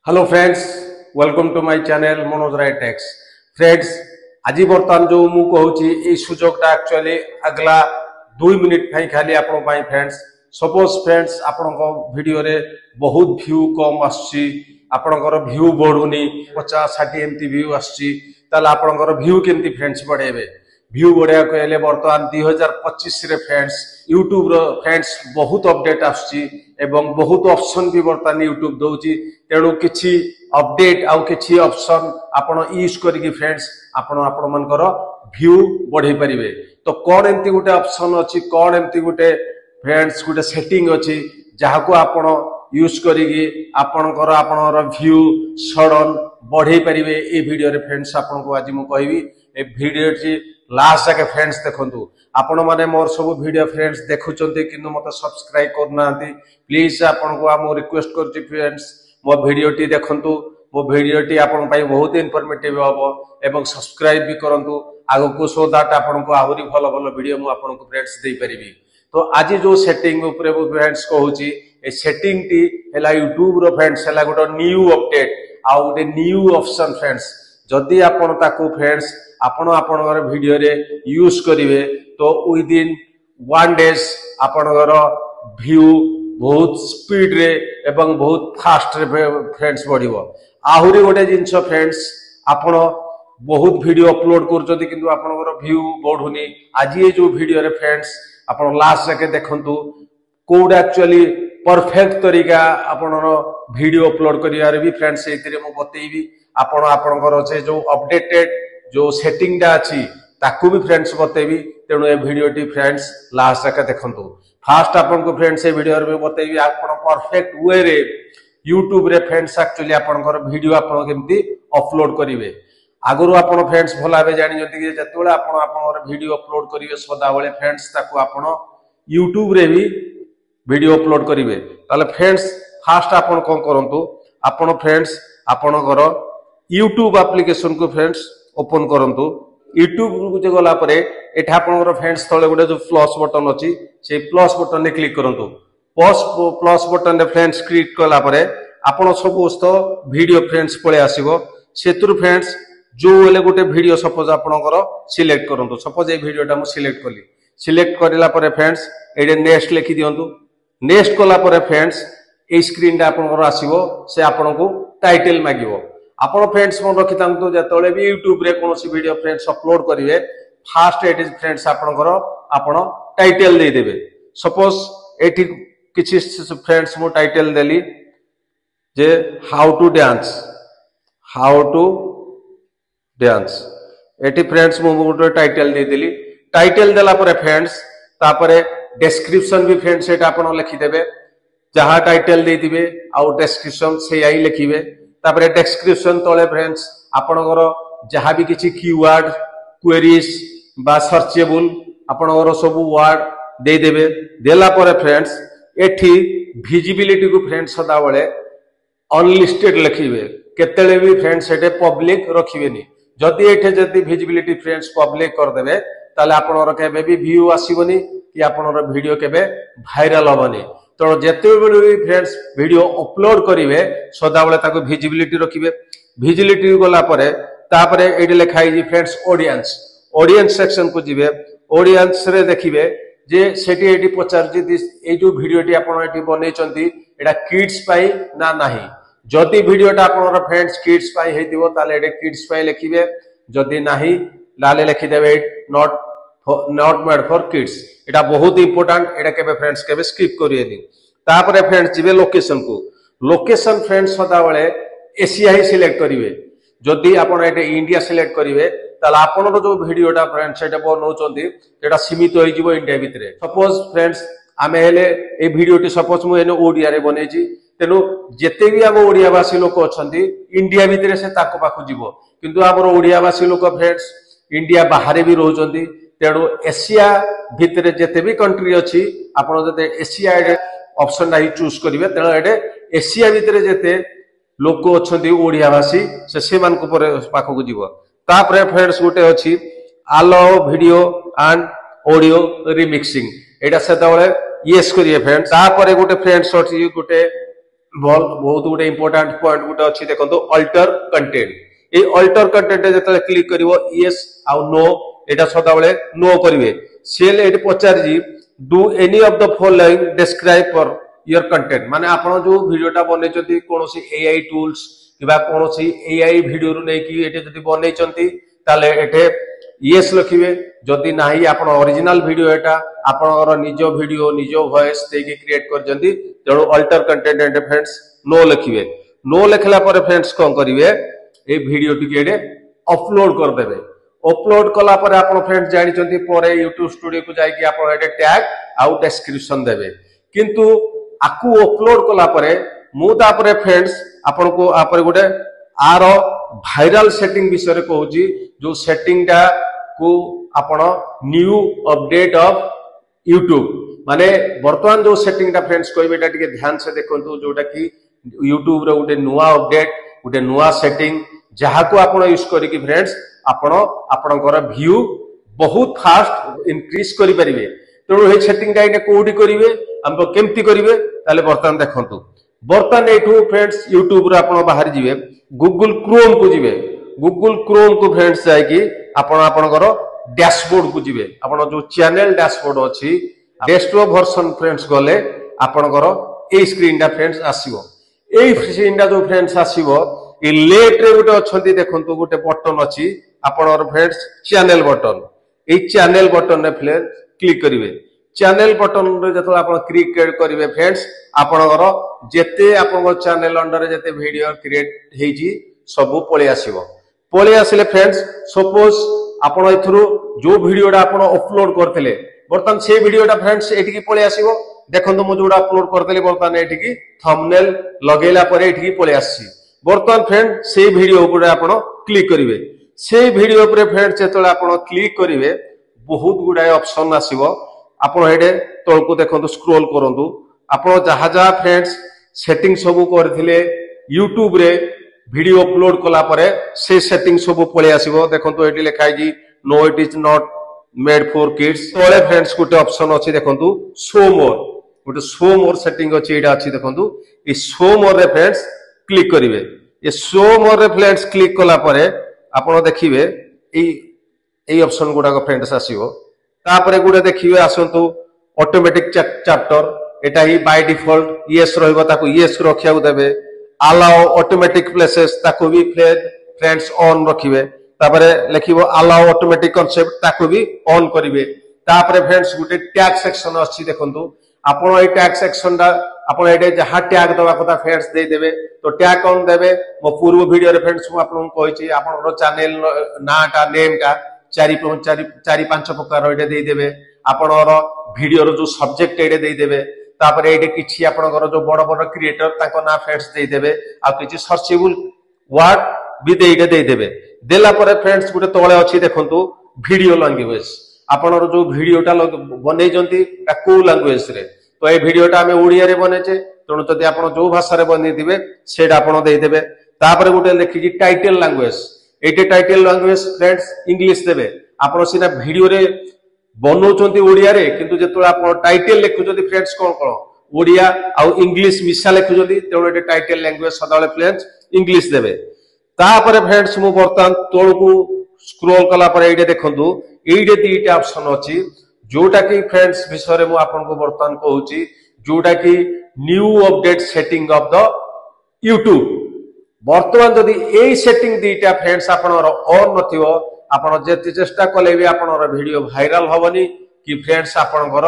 Hello friends, welcome to my channel Manoj Rai techs. Friends, आज बर्तमान जो मु कहूची ए सुजोगटा एक्चुअली अगला 2 मिनिट खाली आपण पाई फ्रेंड्स। सपोज फ्रेंड्स आपनको वीडियो रे बहुत व्यू कम आसी, आपनकर व्यू बढ़ुनी 50-60 एमती व्यू आसी, ताले आपनकर व्यू केमती फ्रेंड्स बढ़ेबे। व्यू बढ़िया कहले बर्तमान 2025 रे फ्रेंड्स यूट्यूब रो फ्रेंड्स बहुत अपडेट आसी एवं बहुत ऑप्शन भी बर्तमान यूट्यूब दउची। तेणु किछि अपडेट आउ किछि ऑप्शन आपण यूज करिकि फ्रेंड्स आपण मनकर व्यू बढ़े परिबे। तो कोन एमती गुटे ऑप्शन अछि, कोन एमती गुटे फ्रेंड्स गुटे सेटिंग अछि जाहाको आपण यूज करिकि आपणकर व्यू सडन बढ़े परिबे। ए वीडियो रे फ्रेंड्स आपनको आज मु कहबी। ए वीडियो ची लास्ट जाके फ्रेंड्स देखंतु। आपण माने मोर सब वीडियो फ्रेंड्स देखुचंती किंतु मते सब्सक्राइब करनांती। प्लीज आपनको आ मो रिक्वेस्ट करची फ्रेंड्स मो वीडियो टी देखंतु। मो वीडियो टी आपण पई बहुत इन्फॉर्मेटिव हबो एवं सब्सक्राइब भी करंतु आगो को सो दैट आपनको आहुरी भलो भलो वीडियो मु आपनको फ्रेंड्स देई परिबी। तो आज जो सेटिंग ऊपर फ्रेंड्स कहूची ए सेटिंग टी हला यूट्यूब रो फ्रेंड्स हला गोटो न्यू अपडेट आ गोटे न्यू ऑप्शन फ्रेंड्स। जदि आपण ताकू फ्रेंड्स आपणकर वीडियो रे यूज करिवे तो विद इन 1 डेज आपणकर व्यू बहुत स्पीड रे एवं बहुत फास्ट रे फ्रेंड्स बढ़िबो। आहुरी गोटे जिंस फ्रेंड्स आपण बहुत वीडियो अपलोड करजोती किंतु आपणकर व्यू बढ़ुनी। आज ये जो वीडियो रे फ्रेंड्स आपण लास्ट जाके देखंतु कोड एक्चुअली परफेक्ट तरीका आपणर वीडियो अपलोड करियार भी फ्रेंड्स एतिरे मु बतेइबी। आपणकर से जो अपडेटेड जो सेटिंग डा अछि ताकू भी फ्रेंड्स बतेबी। तेणु ए वीडियो टी फ्रेंड्स लास्ट तक देखंतु। फास्ट आपनको फ्रेंड्स ए वीडियो रे बतेबी आपण परफेक्ट वे रे यूट्यूब रे फ्रेंड्स एक्चुअली आपनकर वीडियो आपण केमती अपलोड करिवे। आगुरु आपण फ्रेंड्स भलाबे जानि जति कि जतबेला आपण आपनकर वीडियो अपलोड करिवे सदा बेले फ्रेंड्स ताकू आपण यूट्यूब रे भी वीडियो अपलोड करिवे। ताले फ्रेंड्स फास्ट आपण कोन करंतु, आपण फ्रेंड्स आपनकर यूट्यूब एप्लीकेशन को फ्रेंड्स ओपन करंतु। यूट्यूब को जे गला परे एठा आपनकर फ्रेंड्स तळे गोटे जो प्लस बटन अछि से प्लस बटन ने क्लिक करंतु। प्लस बटन ने फ्रेंड्स क्लिक कला परे आपण सबस्त वीडियो फ्रेंड्स पळे आसीबो। सेतुर फ्रेंड्स जो एले गोटे वीडियो सपोज आपनकर सिलेक्ट करंतु। सपोज ए वीडियोटा मु सिलेक्ट कली। सिलेक्ट करला परे फ्रेंड्स एडे नेक्स्ट लिखि दियंतु। नेक्स्ट कला परे फ्रेंड्स ए स्क्रीन डा आपनकर आसीबो। से आपनको टाइटल मागिबो। आपण फ्रेंड्स मन रखि तांतु जतले भी यूट्यूब रे कोनोसी वीडियो फ्रेंड्स अपलोड करिवे फास्ट एट इज फ्रेंड्स आपणकर आपण टाइटल दे देबे। सपोज एठी किछि फ्रेंड्स मो टाइटल देली जे हाउ टू डांस। एठी फ्रेंड्स मो गोटे टाइटल दे देली। टाइटल देला परे फ्रेंड्स तापरे डिस्क्रिप्शन भी फ्रेंड्स एटा आपण लिखि देबे। जहा टाइटल दे दिबे आ डिस्क्रिप्शन से आई लिखिबे। तापरे डिस्क्रिप्शन तळे फ्रेंड्स आपणकर जहा भी किछि कीवर्ड क्वेरीज बा सर्चेबल आपणकर सब वर्ड दे देबे। देला परे फ्रेंड्स एठी विजिबिलिटी को फ्रेंड्स सदा बेले अनलिस्टेड लिखिबे। केतेले भी फ्रेंड्स एटे पब्लिक रखिबेनी। जदि एठे जदि विजिबिलिटी फ्रेंड्स पब्लिक कर देबे ताले आपणकर केबे भी व्यू आसीबोनी कि आपणकर वीडियो केबे वायरल होबोनी। तो जेते भी फ्रेंड्स वीडियो अपलोड करिवे सदा बेले ताको विजिबिलिटी रखिबे। विजिबिलिटी गला परे तापरे एडी लिखाई जी फ्रेंड्स ऑडियंस सेक्शन को जिवे। ऑडियंस रे देखिबे जे सेठी एडी पचार जी ए जो वीडियोटी आपण एटी बनेचंती एटा किड्स पाई ना नाही। जदि वीडियोटा आपनर फ्रेंड्स किड्स पाई हेतिबो ताले एडे किड्स पाई लिखिबे। जदि नाही लाले लिखि देबे नॉट मेड फॉर किड्स। एटा बहुत इंपोर्टेंट। एटा केबे फ्रेंड्स केबे स्किप करियेनी। तापरे फ्रेंड्स जिवे लोकेशन को। लोकेशन फ्रेंड्स सदा बेले एशिया ही सिलेक्ट करिवे। जदि आपण एटे इंडिया सिलेक्ट करिवे ताला आपनर जो वीडियोटा फ्रेंड्स एटा बनौचंती एटा सीमित होई जिवो इंडिया भितरे। सपोज फ्रेंड्स आमे हेले ए वीडियोटी सपोज मु एने ओडिया रे बनेची। तेनु जेते भी हम ओडियावासी लोक अछंती इंडिया भितरे से ताको पाखु जिवो। किंतु हमर ओडियावासी लोक फ्रेंड्स इंडिया बाहर भी रहउचंती। तेणु एशिया भितरे जेते भी कंट्री अछि आपण जते एशिया ऑप्शन नाही चूज करिवे तेणु एडे एशिया भितरे जेते लोक अछंती ओडिया भाषी से मान को पाखु जिवो। तापरे फ्रेंड्स गोटे अछि allow video and audio remixing. एटा सेता बेले यस करिए फ्रेंड्स। तापरे गोटे फ्रेंड्स अछि गोटे बहुत गोटे इंपोर्टाट पॉइंट गोटे अच्छी देखो अल्टर कंटेंट ये अल्टर कंटेंट जो क्लिक कर येस आउ नो एटा सदा बेले नो करेंगे सेल ये पचार do any of the following describe for your content माने आपण जो वीडियोटा बनै कौन एआई टूल्स किबा कौन एआई वीडियो रु नै कि एटे जदी बनै ताले एटे येस लिखिबे जदी नाही आपण ओरिजिनल वीडियो एटा आपणर निज वीडियो निज वॉइस देके क्रिएट कर जंदी तेणु altered content and friends no लिखिबे नो लिखला पर फ्रेंड्स कोन करिवे ए वीडियो टिके एडे अपलोड कर देबे अपलोड कला पर आपण फ्रेंड्स जानि चंती परे YouTube स्टूडियो को जाई कि आपण एडे टैग आउ डिस्क्रिप्शन देबे किंतु आकु अपलोड कला पर मु तापरे फ्रेंड्स आपण को आपर गोटे आर भाइराल सेटिंग विषय कहूँ जो सेटिंग टा को आपण न्यू अपडेट ऑफ यूट्यूब माने वर्तमान जो सेटिंग टा फ्रेंड्स कहबे एटा टिके ध्यान से देखंतु जोटा कि यूट्यूब रे गोटे नुआ अपडेट गोटे नुआ सेटिंग जहा को आपण यूज करी कि फ्रेंड्स आपण आपणकर व्यू बहुत फास्ट इंक्रीज करि परिबे तेणु हे सेटिंग टा इने कोडी करिवे हम केमती करिवे ताले वर्तमान देखंतु वर्तमान एठू फ्रेंड्स यूट्यूब रे आपण बाहर जिवे गूगल क्रोम को जिवे गूगल क्रोम को फ्रेंड्स जाय कि आपण आपणकर डैशबोर्ड को जिवे आपण जो चैनल डैशबोर्ड अछि डेस्कटॉप वर्जन फ्रेंड्स गले आपणकर ए स्क्रीन टा फ्रेंड्स आसीबो ए स्क्रीन टा जो फ्रेंड्स आसीबो ए लेफ्ट रे गोटे अछंती देखंतु गोटे बटन अछि आपणर फ्रेंड्स चैनल बटन ए चैनल बटन रे फ्रेंड्स क्लिक करिवे चैनल बटन रे जतो आपण क्लिक करिवे फ्रेंड्स आपणकर जेते आपन चैनल अंडर जेते वीडियो क्रिएट हेजी सब पळे आसिले फ्रेंड्स सपोज आपण एथरु जो वीडियोटा आपण अपलोड करथिले बर्तन से वीडियोटा फ्रेंड्स एठी पळे आसीबो देखंतु मु जोडा अपलोड करथिले बर्तन एठी थंबनेल लगेला परे एठी पळे आसी बर्तन फ्रेंड से वीडियो ऊपर आपण क्लिक करिवे से वीडियो ऊपर फ्रेंड्स जेतले आपण क्लिक करिवे बहुत गुडा ऑप्शन आसीबो आपण हेडे तळकु देखंतु स्क्रॉल करंतु आपण जहा जहा फ्रेंड्स सेटिंग सब करथिले YouTube रे वीडियो अपलोड कला परे से सेटिंग सब पळे आसीबो देखंतु एटी लिखाई जी no it is not made for kids तळे फ्रेंड्स गुटे ऑप्शन अछि देखंतु शो मोर गुटे शो मोर सेटिंग अछि एटा अछि देखंतु ए शो मोर रे फ्रेंड्स क्लिक करिवे ए शो मोर रे फ्रेंड्स क्लिक कला परे आपण देखिबे ए ऑप्शन गुडा को फ्रेंड्स आसीबो तापरे गुडे देखिबे आसंतु automatic chapter Etah he by default yes रहइबो ताको यस रखिया देबे अलाउ ऑटोमेटिक प्लेसेस ताको भी फ्रेंड्स ऑन रखिबे तापरे लिखिबो अलाउ ऑटोमेटिक कांसेप्ट ताको भी ऑन करिवे तापरे फ्रेंड्स गुटे टैग सेक्शन अछि देखंतु आपण ए टैग सेक्शन दा आपण एडे जहा टैग दवा कथा फ्रेंड्स दे देबे तो टैग कोन देबे मो पूर्व वीडियो रे फ्रेंड्स मु आपन कहिछि आपन चैनल नाटा नेम टा 4-5 प्रकार एडे दे देबे आपनर वीडियो रो जो सब्जेक्ट एडे दे देबे तापर एडे किछि आपनकर जो बड़ बड़ क्रिएटर ताको ना फ्रेंड्स दे देबे आ किछि सर्चेबल वर्ड भी दे देबे देला पर फ्रेंड्स गुटे तळे अछि देखंतु वीडियो लैंग्वेज आपनर जो वीडियोटा बनै जंती को लैंग्वेज रे तो ए वीडियोटा हमें ओडिया रे बनेचे तणु जदि आपण जो भाषा रे बनै दिबे सेटा आपण दे देबे तापर गुटे लिखि टाइटल लैंग्वेज एटे टाइटल लैंग्वेज फ्रेंड्स इंग्लिश देबे आपण सिना वीडियो रे बनौचंती ओडिया रे किंतु जेतोला आपण टाइटल लिखुचंती फ्रेंड्स कोन कोन ओडिया आ इंग्लिश मिसा लिखुचंती तेणु एटे टाइटल लैंग्वेज सदाळे फ्रेंड्स इंग्लिश देबे तापर फ्रेंड्स मु बर्तन तळकु स्क्रॉल कला पर एडे देखंतु एडे तीटा ऑप्शन अछि जोटा कि फ्रेंड्स विषय रे मु आपन को बर्तन कहूची जोटा कि new update setting of the YouTube बर्तमान जदि एई सेटिंग दीटा फ्रेंड्स आपनर ऑन नथिवो आपण जेते चेष्टा कले भी आपनर वीडियो वायरल होबनी कि फ्रेंड्स आपनकर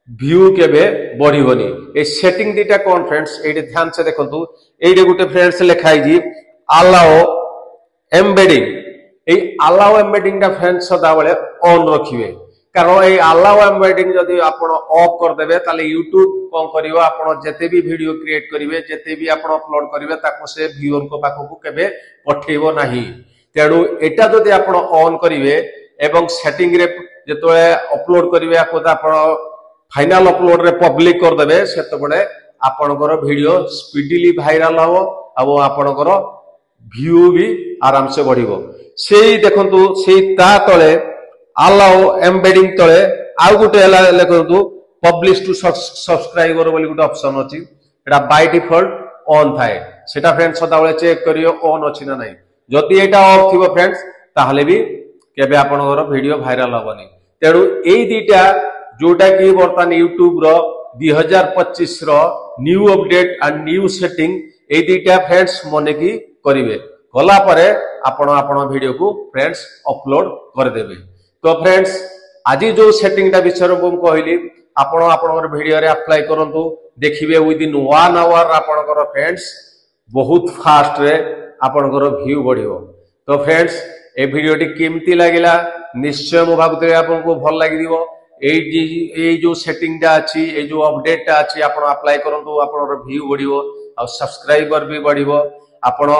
व्यू केबे बढ़िबनी ए सेटिंग दीटा कोन फ्रेंड्स एडे ध्यान से देखंतु एडे गुटे फ्रेंड्स लिखाई जी अलाउ एम्बेडिंग ए अलाउ एम्बेडिंग दा फ्रेंड्स सदा बेले ऑन रखिवे कारण ए अलाउ एम्बेडिंग जदि आपण ऑफ कर देबे ताले YouTube कोन करिवो आपण जेते भी वीडियो क्रिएट करिवे जेते भी आपण अपलोड करिवे ताको से व्यूअर को पाखो केबे पठेइबो नाही तेणु एटा जदि आपण ऑन करिवे एवं सेटिंग रे जेतोले अपलोड करिवे आको आपण फाइनल अपलोड रे पब्लिक कर देबे सेतबेले आपनकर वीडियो स्पीडीली वायरल हो अब आपनकर व्यू भी आराम से बढ़िबो सेही देखंतु सेही ता तळे अलाउ एम्बेडिंग तळे आ गुटे लेखंतु पब्लिश टू सब्सक्राइबर बोली गुटे ऑप्शन अछि एटा बाय डिफॉल्ट ऑन थाए सेटा फ्रेंड्स सदाबले चेक करियो ऑन अछि ना नहीं जदि एटा ऑफ थिबो फ्रेंड्स ताहले भी केबे आपनकर वीडियो वायरल हबनी तेणु एई दीटा जोटा कि बर्तमान यूट्यूब रो 2025 रो new update and new setting एई दीटा फ्रेंड्स मने की करिवे कला परे आपण आपण वीडियो को फ्रेंड्स अपलोड कर देबे। तो फ्रेंड्स आज जो सेटिंग टा विषय को कहली आपण आपण वीडियो रे अप्लाई करंतु देखिबे विद इन 1 आवर आपनकर फ्रेंड्स बहुत फास्ट रे आपनकर व्यू बढ़ियो। तो फ्रेंड्स ए वीडियो टी केमती लागिला निश्चय मो भागुते आपनको भल लागि दिबो ए जो सेटिंग टा अछि ए जो अपडेट टा अछि आपण अप्लाई करंतु आपनकर व्यू बढ़ियो आ सब्सक्राइबर भी बढ़ियो। आपण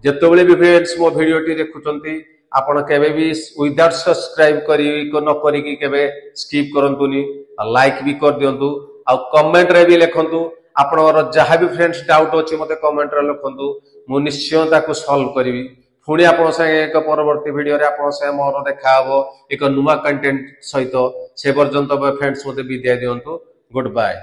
जेतबेले भी फ्रेंड्स मो वीडियो टी देखुचंती आपण केबे भी विदाउट सब्सक्राइब करी को न करी कि केबे स्किप करंतुनी लाइक भी कर दियंतु आ कमेंट रे भी लिखंतु आपनकर जहा भी फ्रेंड्स डाउट अछि मते कमेंट रे लिखंतु मु निश्चय ताको सॉल्व करिवि पुणी आपण संगे एक परवर्ती वीडियो रे आपण संगे मोर देखा हबो एक नुवा कंटेंट सहित से पर्यंत फ्रेंड्स मते विदाय दियंतु गुड बाय।